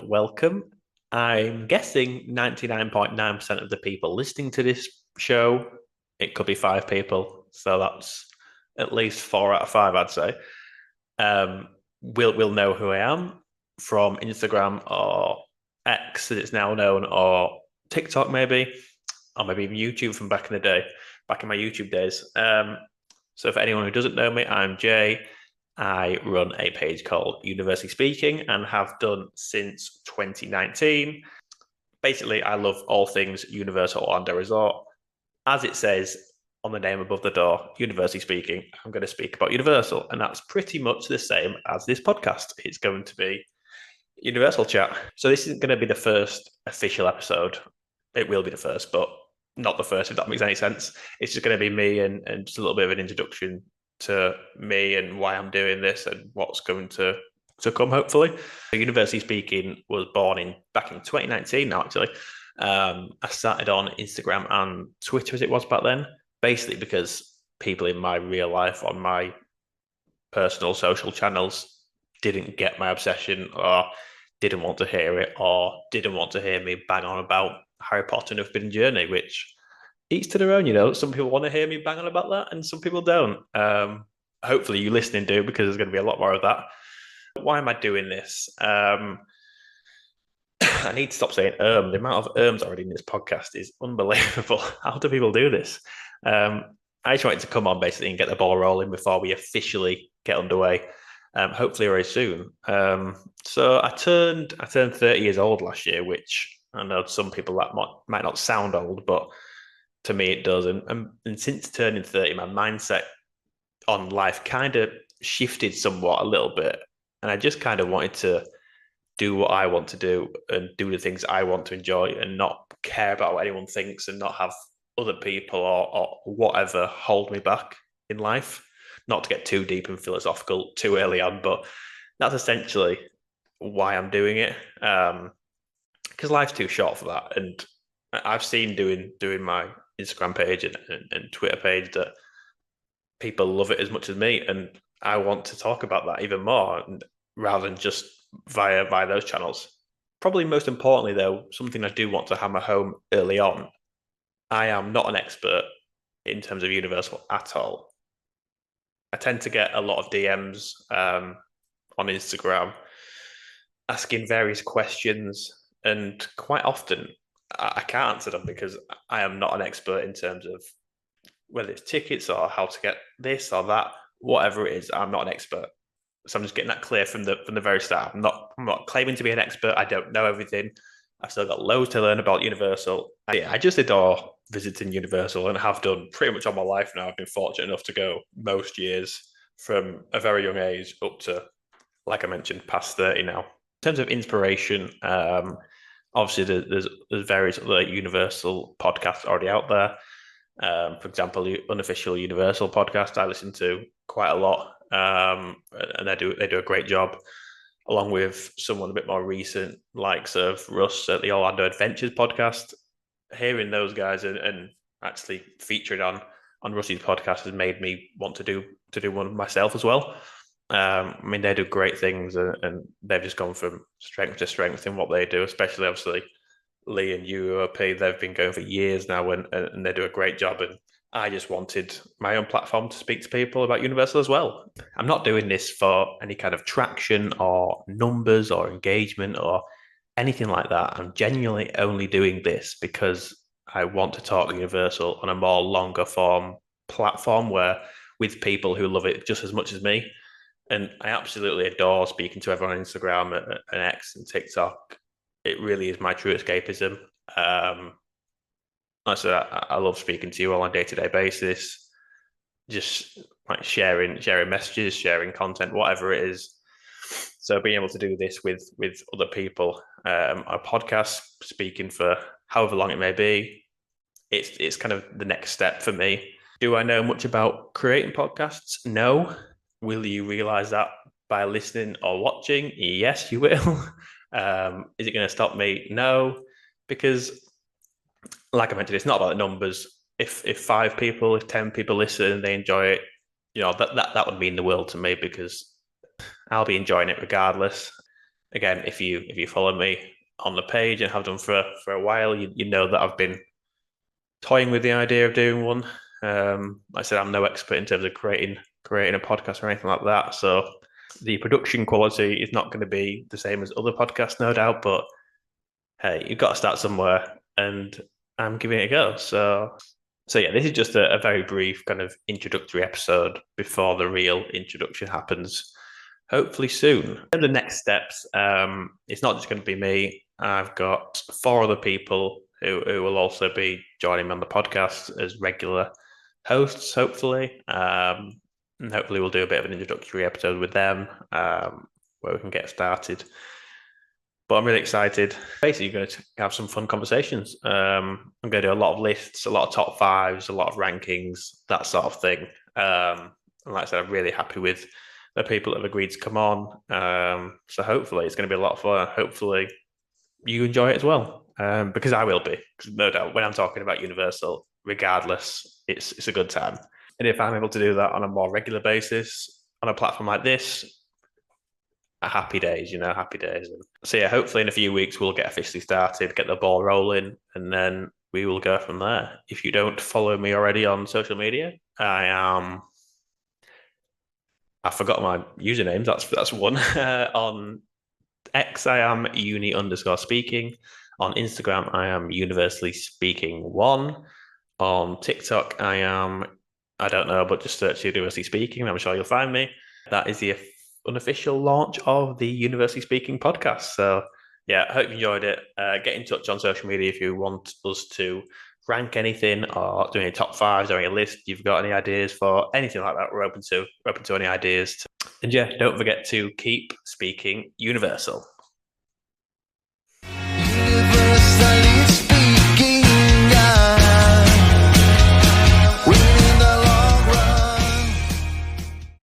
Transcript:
welcome. I'm guessing 99.9% of the people listening to this show, it could be five people. So that's at least 4 out of 5, I'd say. Will know who I am from Instagram or X, as it's now known, or TikTok maybe, or maybe even YouTube from back in the day, back in my YouTube days. So for anyone who doesn't know me, I'm Jay. I run a page called University Speaking and have done since 2019. Basically, I love all things Universal Orlando Resort. As it says on the name above the door, University Speaking, I'm going to speak about Universal, and that's pretty much the same as this podcast. It's going to be Universal chat. So this isn't going to be the first official episode. It will be the first, but not the first, if that makes any sense. It's just going to be me and just a little bit of an introduction to me and why I'm doing this and what's going to come, hopefully. University Speaking was born back in 2019 now, actually. I started on Instagram and Twitter as it was back then, basically because people in my real life on my personal social channels didn't get my obsession or didn't want to hear it or didn't want to hear me bang on about Harry Potter and the Forbidden Journey, which each to their own. Some people want to hear me bang on about that and some people don't. Hopefully you listening do, because there's going to be a lot more of that. Why am I doing this? I need to stop saying the amount of already in this podcast is unbelievable. How do people do this? I just wanted to come on basically and get the ball rolling before we officially get underway. Hopefully very soon. So I turned 30 years old last year, which I know some people that might not sound old, but to me it does. And since turning 30, my mindset on life kind of shifted somewhat a little bit. And I just kind of wanted to do what I want to do and do the things I want to enjoy and not care about what anyone thinks and not have other people or whatever hold me back in life. Not to get too deep and philosophical too early on, but that's essentially why I'm doing it. Because life's too short for that. And I've seen doing my Instagram page and Twitter page that people love it as much as me. And I want to talk about that even more rather than just via those channels. Probably most importantly, though, something I do want to hammer home early on. I am not an expert in terms of Universal at all. I tend to get a lot of DMs on Instagram asking various questions, and quite often I can't answer them because I am not an expert in terms of whether it's tickets or how to get this or that, whatever it is. I'm not an expert, so I'm just getting that clear from the very start. I'm not claiming to be an expert. I don't know everything. I've still got loads to learn about Universal. I just adore visiting Universal and have done pretty much all my life now. I've been fortunate enough to go most years from a very young age up to, like I mentioned, past 30 now. In terms of inspiration, obviously there's various other Universal podcasts already out there. For example, the Unofficial Universal podcast I listen to quite a lot, and they do a great job, along with someone a bit more recent, likes of Russ at the Orlando Adventures podcast. Hearing those guys and actually featured on Russ's podcast has made me want to do one myself as well. They do great things, and they've just gone from strength to strength in what they do, especially obviously Lee and UOP. They've been going for years now, and they do a great job. And I just wanted my own platform to speak to people about Universal as well. I'm not doing this for any kind of traction or numbers or engagement or anything like that. I'm genuinely only doing this because I want to talk Universal on a more longer form platform where with people who love it just as much as me. And I absolutely adore speaking to everyone on Instagram and X and TikTok. It really is my true escapism. I love speaking to you all on a day-to-day basis, just like sharing messages, sharing content, whatever it is. So being able to do this with other people, a podcast, speaking for however long it may be, it's kind of the next step for me. Do I know much about creating podcasts? No. Will you realize that by listening or watching? Yes, you will. Is it going to stop me? No, because like I mentioned, it's not about the numbers. If 5 people, if 10 people listen and they enjoy it, that would mean the world to me, because I'll be enjoying it regardless. again, if you follow me on the page and have done for a while, you know that I've been toying with the idea of doing one. Like I said, I'm no expert in terms of creating a podcast or anything like that. So the production quality is not going to be the same as other podcasts, no doubt. But hey, you've got to start somewhere, and I'm giving it a go. So yeah, this is just a very brief kind of introductory episode before the real introduction happens. Hopefully soon. And the next steps, it's not just going to be me. I've got 4 other people who will also be joining me on the podcast as regular hosts, hopefully. And hopefully we'll do a bit of an introductory episode with them, where we can get started. But I'm really excited. Basically, going to have some fun conversations. I'm going to do a lot of lists, a lot of top 5s, a lot of rankings, that sort of thing. And like I said, I'm really happy with the people that have agreed to come on. So hopefully it's going to be a lot of fun. Hopefully you enjoy it as well, because I will be. Because no doubt, when I'm talking about Universal, regardless, it's a good time. And if I'm able to do that on a more regular basis on a platform like this, happy days, happy days. So yeah, hopefully in a few weeks we'll get officially started, get the ball rolling, and then we will go from there. If you don't follow me already on social media, I forgot my usernames. That's one. On X, I am uni_speaking. On Instagram, I am universally speaking 1. On TikTok, I don't know, but just search Universally Speaking. I'm sure you'll find me. That is the unofficial launch of the Universally Speaking podcast. So yeah, I hope you enjoyed it. Get in touch on social media if you want us to rank anything or do any top 5s or any list. You've got any ideas for anything like that? We're open to any ideas. And yeah, don't forget to keep speaking universal.